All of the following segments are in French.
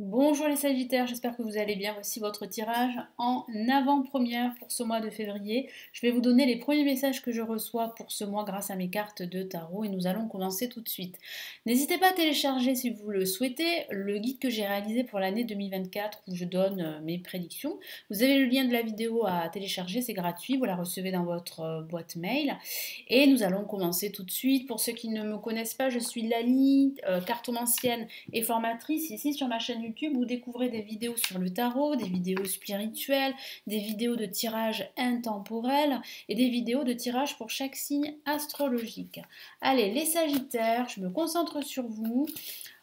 Bonjour les Sagittaires, j'espère que vous allez bien. Voici votre tirage en avant-première pour ce mois de février. Je vais vous donner les premiers messages que je reçois pour ce mois grâce à mes cartes de tarot et nous allons commencer tout de suite. N'hésitez pas à télécharger si vous le souhaitez le guide que j'ai réalisé pour l'année 2024 où je donne mes prédictions. Vous avez le lien de la vidéo à télécharger, c'est gratuit, vous la recevez dans votre boîte mail. Et nous allons commencer tout de suite. Pour ceux qui ne me connaissent pas, je suis Lali, cartomancienne et formatrice ici sur ma chaîne YouTube. Vous découvrez des vidéos sur le tarot, des vidéos spirituelles, des vidéos de tirage intemporel et des vidéos de tirage pour chaque signe astrologique. Allez, les Sagittaires, je me concentre sur vous.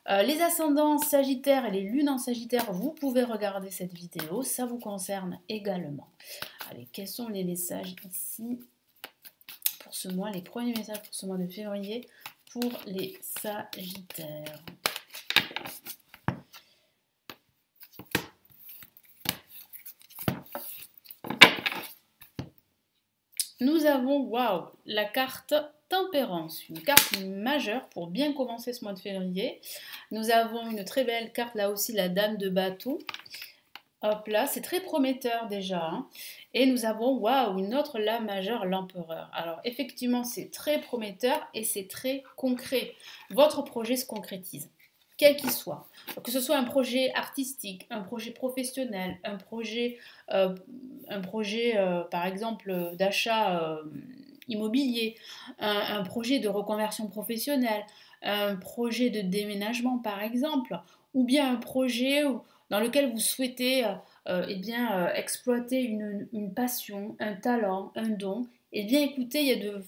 Les ascendants Sagittaires et les lunes en Sagittaire, vous pouvez regarder cette vidéo, ça vous concerne également. Allez, quels sont les messages ici pour ce mois, les premiers messages pour ce mois de février pour les Sagittaires? Nous avons, waouh, la carte Tempérance, une carte majeure pour bien commencer ce mois de février. Nous avons une très belle carte, là aussi, la Dame de bâton. Hop là, c'est très prometteur déjà. Hein. Et nous avons, waouh, une autre lame majeure, l'Empereur. Alors effectivement, c'est très prometteur et c'est très concret. Votre projet se concrétise, quel qu'il soit. Que ce soit un projet artistique, un projet professionnel, un projet par exemple, d'achat immobilier, un projet de reconversion professionnelle, un projet de déménagement par exemple, ou bien un projet dans lequel vous souhaitez exploiter une passion, un talent, un don. Eh bien écoutez, il y a de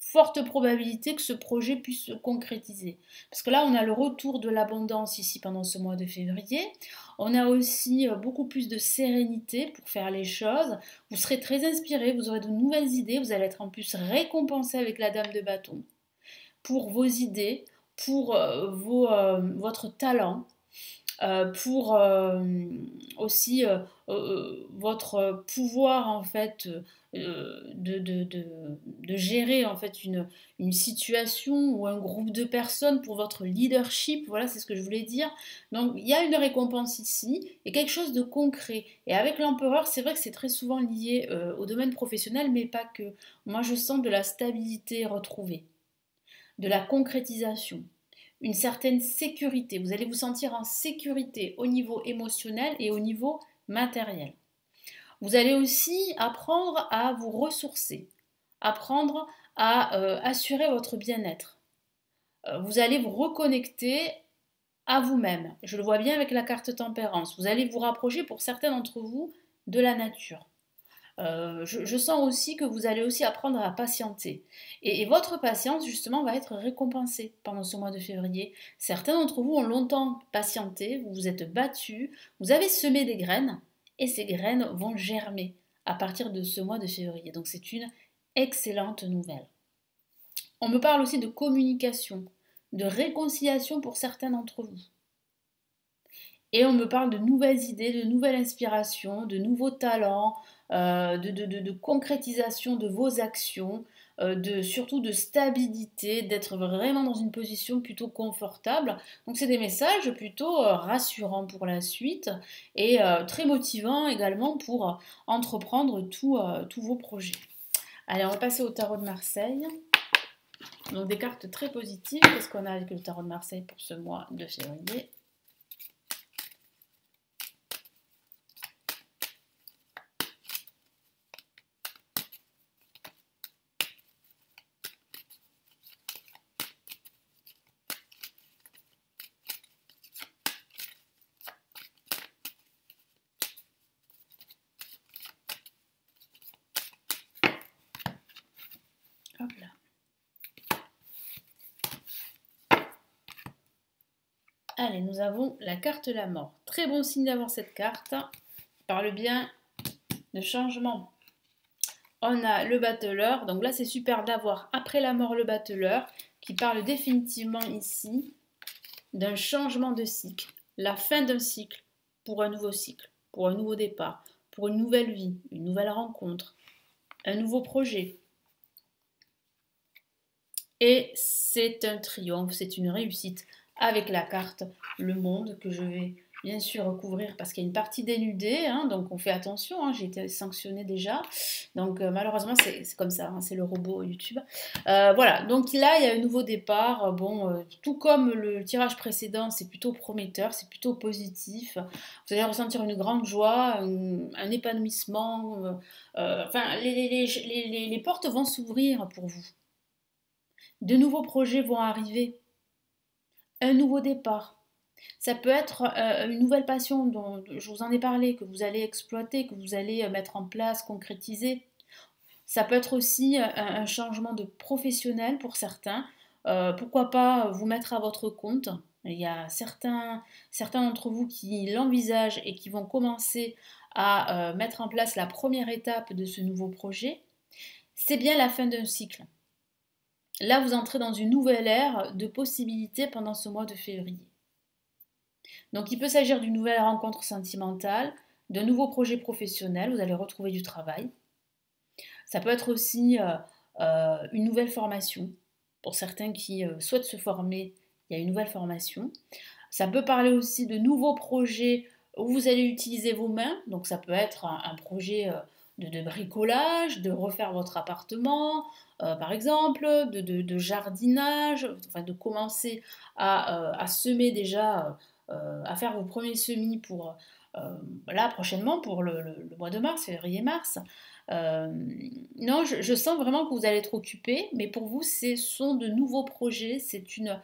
fortes probabilités que ce projet puisse se concrétiser. Parce que là, on a le retour de l'abondance ici pendant ce mois de février. On a aussi beaucoup plus de sérénité pour faire les choses. Vous serez très inspiré, vous aurez de nouvelles idées, vous allez être en plus récompensé avec la dame de bâton pour vos idées, pour votre talent, pour aussi votre pouvoir en fait de gérer en fait une situation ou un groupe de personnes pour votre leadership, voilà c'est ce que je voulais dire. Donc il y a une récompense ici et quelque chose de concret. Et avec l'empereur, c'est vrai que c'est très souvent lié au domaine professionnel, mais pas que. Moi je sens de la stabilité retrouvée, de la concrétisation, une certaine sécurité. Vous allez vous sentir en sécurité au niveau émotionnel et au niveau matériel. Vous allez aussi apprendre à vous ressourcer, apprendre à assurer votre bien-être. Vous allez vous reconnecter à vous-même. Je le vois bien avec la carte tempérance. Vous allez vous rapprocher pour certains d'entre vous de la nature. Je sens aussi que vous allez aussi apprendre à patienter. Et votre patience, justement, va être récompensée pendant ce mois de février. Certains d'entre vous ont longtemps patienté, vous vous êtes battus, vous avez semé des graines, et ces graines vont germer à partir de ce mois de février. Donc c'est une excellente nouvelle. On me parle aussi de communication, de réconciliation pour certains d'entre vous. Et on me parle de nouvelles idées, de nouvelles inspirations, de nouveaux talents, de concrétisation de vos actions, surtout de stabilité, d'être vraiment dans une position plutôt confortable. Donc c'est des messages plutôt rassurants pour la suite et très motivants également pour entreprendre tous vos projets. Allez, on va passer au tarot de Marseille. Donc des cartes très positives. Qu'est-ce qu'on a avec le tarot de Marseille pour ce mois de février ? Hop là. Allez, nous avons la carte la mort. Très bon signe d'avoir cette carte. Il parle bien de changement. On a le battleur. Donc là, c'est super d'avoir après la mort le battleur qui parle définitivement ici d'un changement de cycle. La fin d'un cycle pour un nouveau cycle, pour un nouveau départ, pour une nouvelle vie, une nouvelle rencontre, un nouveau projet. Et c'est un triomphe, c'est une réussite avec la carte le monde que je vais bien sûr recouvrir parce qu'il y a une partie dénudée, hein, donc on fait attention, hein, j'ai été sanctionnée déjà. Donc malheureusement c'est comme ça, hein, c'est le robot YouTube. Voilà, donc là il y a un nouveau départ. Bon, tout comme le tirage précédent, c'est plutôt prometteur, c'est plutôt positif. Vous allez ressentir une grande joie, un épanouissement. Enfin, les portes vont s'ouvrir pour vous. De nouveaux projets vont arriver, un nouveau départ. Ça peut être une nouvelle passion dont je vous en ai parlé, que vous allez exploiter, que vous allez mettre en place, concrétiser. Ça peut être aussi un changement de professionnel pour certains. Pourquoi pas vous mettre à votre compte. Il y a certains d'entre vous qui l'envisagent et qui vont commencer à mettre en place la première étape de ce nouveau projet. C'est bien la fin d'un cycle. Là, vous entrez dans une nouvelle ère de possibilités pendant ce mois de février. Donc, il peut s'agir d'une nouvelle rencontre sentimentale, de nouveaux projets professionnels, vous allez retrouver du travail. Ça peut être aussi une nouvelle formation. Pour certains qui souhaitent se former, il y a une nouvelle formation. Ça peut parler aussi de nouveaux projets où vous allez utiliser vos mains. Donc, ça peut être un projet de bricolage, de refaire votre appartement, par exemple, de jardinage, enfin de commencer à semer déjà, à faire vos premiers semis pour là prochainement, pour le mois de mars, février-mars. Euh, non, je sens vraiment que vous allez être occupé, mais pour vous, ce sont de nouveaux projets, c'est une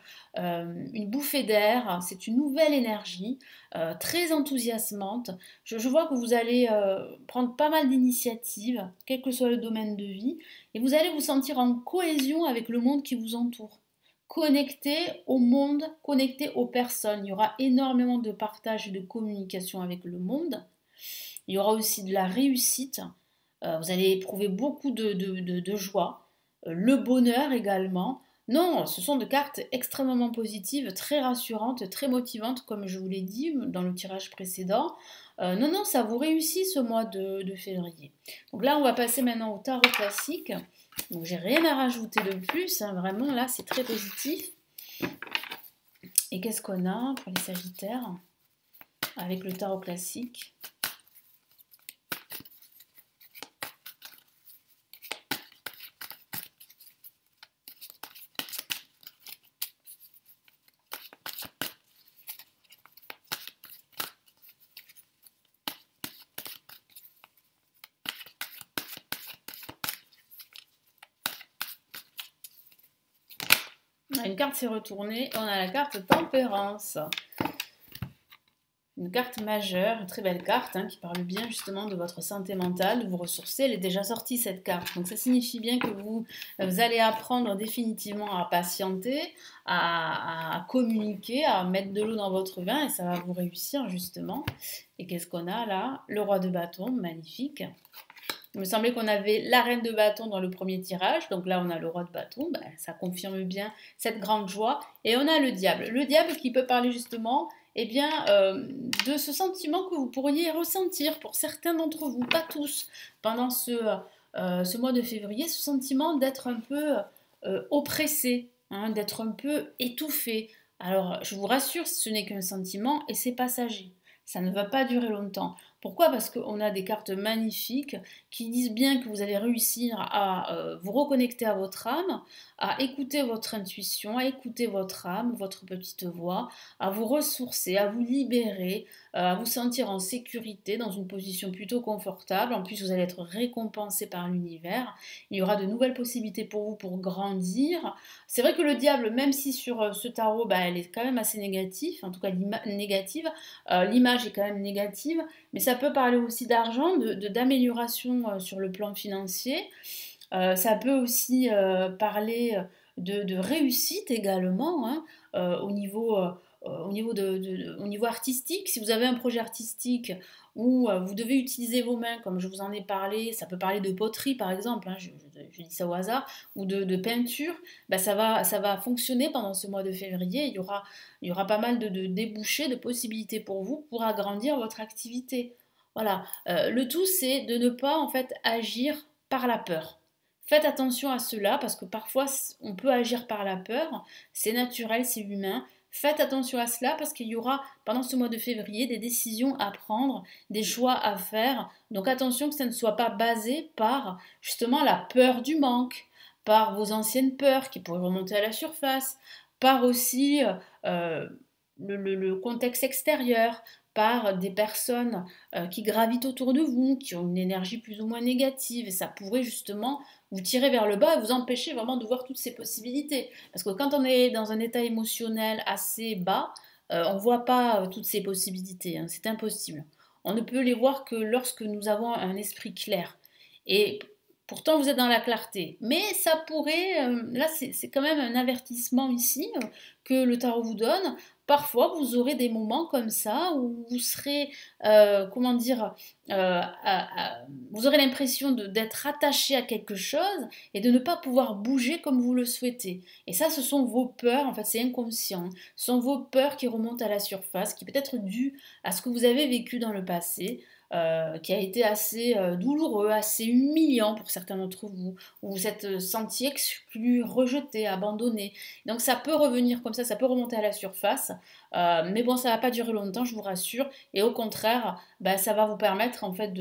bouffée d'air, c'est une nouvelle énergie très enthousiasmante. Je vois que vous allez prendre pas mal d'initiatives, quel que soit le domaine de vie, et vous allez vous sentir en cohésion avec le monde qui vous entoure. Connecté au monde, connecté aux personnes. Il y aura énormément de partage et de communication avec le monde. Il y aura aussi de la réussite. Vous allez éprouver beaucoup de joie. Le bonheur également. Non, ce sont des cartes extrêmement positives, très rassurantes, très motivantes, comme je vous l'ai dit dans le tirage précédent. Non, non, ça vous réussit ce mois de février. Donc là, on va passer maintenant au tarot classique. Donc j'ai rien à rajouter de plus, hein, vraiment là c'est très positif. Et qu'est-ce qu'on a pour les Sagittaires avec le tarot classique? Une carte s'est retournée, on a la carte Tempérance. Une carte majeure, une très belle carte qui parle bien justement de votre santé mentale, de vous ressourcer. Elle est déjà sortie cette carte. Donc ça signifie bien que vous allez apprendre définitivement à patienter, à communiquer, à mettre de l'eau dans votre vin et ça va vous réussir justement. Et qu'est-ce qu'on a là? Le roi de bâton, magnifique. Il me semblait qu'on avait la reine de bâton dans le premier tirage, donc là on a le roi de bâton, ben, ça confirme bien cette grande joie. Et on a le diable qui peut parler justement eh bien, de ce sentiment que vous pourriez ressentir pour certains d'entre vous, pas tous, pendant ce mois de février, ce sentiment d'être un peu oppressé, d'être un peu étouffé. Alors je vous rassure, ce n'est qu'un sentiment et c'est passager. Ça ne va pas durer longtemps. Pourquoi? Parce qu'on a des cartes magnifiques qui disent bien que vous allez réussir à vous reconnecter à votre âme, à écouter votre intuition, à écouter votre âme, votre petite voix, à vous ressourcer, à vous libérer, à vous sentir en sécurité dans une position plutôt confortable. En plus, vous allez être récompensé par l'univers. Il y aura de nouvelles possibilités pour vous pour grandir. C'est vrai que le diable, même si sur ce tarot, elle est quand même assez négative, en tout cas négative, l'image est quand même négative, mais ça peut parler aussi d'argent, d'amélioration sur le plan financier. Ça peut aussi parler de réussite également au niveau artistique. Si vous avez un projet artistique où vous devez utiliser vos mains, comme je vous en ai parlé, ça peut parler de poterie par exemple, je dis ça au hasard, ou de peinture, ça va fonctionner pendant ce mois de février. Il y aura pas mal de débouchés, de possibilités pour vous pour agrandir votre activité. Voilà. Le tout, c'est de ne pas en fait agir par la peur. Faites attention à cela parce que parfois on peut agir par la peur, c'est naturel, c'est humain. Faites attention à cela parce qu'il y aura pendant ce mois de février des décisions à prendre, des choix à faire. Donc attention que ça ne soit pas basé par justement la peur du manque, par vos anciennes peurs qui pourraient remonter à la surface, par aussi euh, le contexte extérieur, par des personnes qui gravitent autour de vous, qui ont une énergie plus ou moins négative, et ça pourrait justement vous tirer vers le bas et vous empêcher vraiment de voir toutes ces possibilités. Parce que quand on est dans un état émotionnel assez bas, on ne voit pas toutes ces possibilités, hein, c'est impossible. On ne peut les voir que lorsque nous avons un esprit clair. Et pourtant, vous êtes dans la clarté. Mais ça pourrait, là c'est quand même un avertissement ici que le tarot vous donne. Parfois, vous aurez des moments comme ça où vous serez, comment dire, vous aurez l'impression d'être attaché à quelque chose et de ne pas pouvoir bouger comme vous le souhaitez. Et ça, ce sont vos peurs, en fait, c'est inconscient. Ce sont vos peurs qui remontent à la surface, qui peut être dues à ce que vous avez vécu dans le passé, qui a été assez douloureux, assez humiliant pour certains d'entre vous, où vous êtes senti exclu, rejeté, abandonné. Donc ça peut revenir comme ça peut remonter à la surface, mais bon, ça va pas durer longtemps, je vous rassure, et au contraire, bah, ça va vous permettre en fait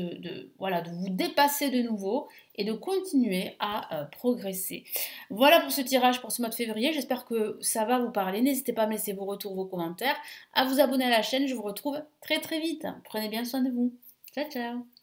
voilà, de vous dépasser de nouveau et de continuer à progresser. Voilà pour ce tirage pour ce mois de février, j'espère que ça va vous parler, n'hésitez pas à me laisser vos retours, vos commentaires, à vous abonner à la chaîne, je vous retrouve très très vite, prenez bien soin de vous. Ciao ciao.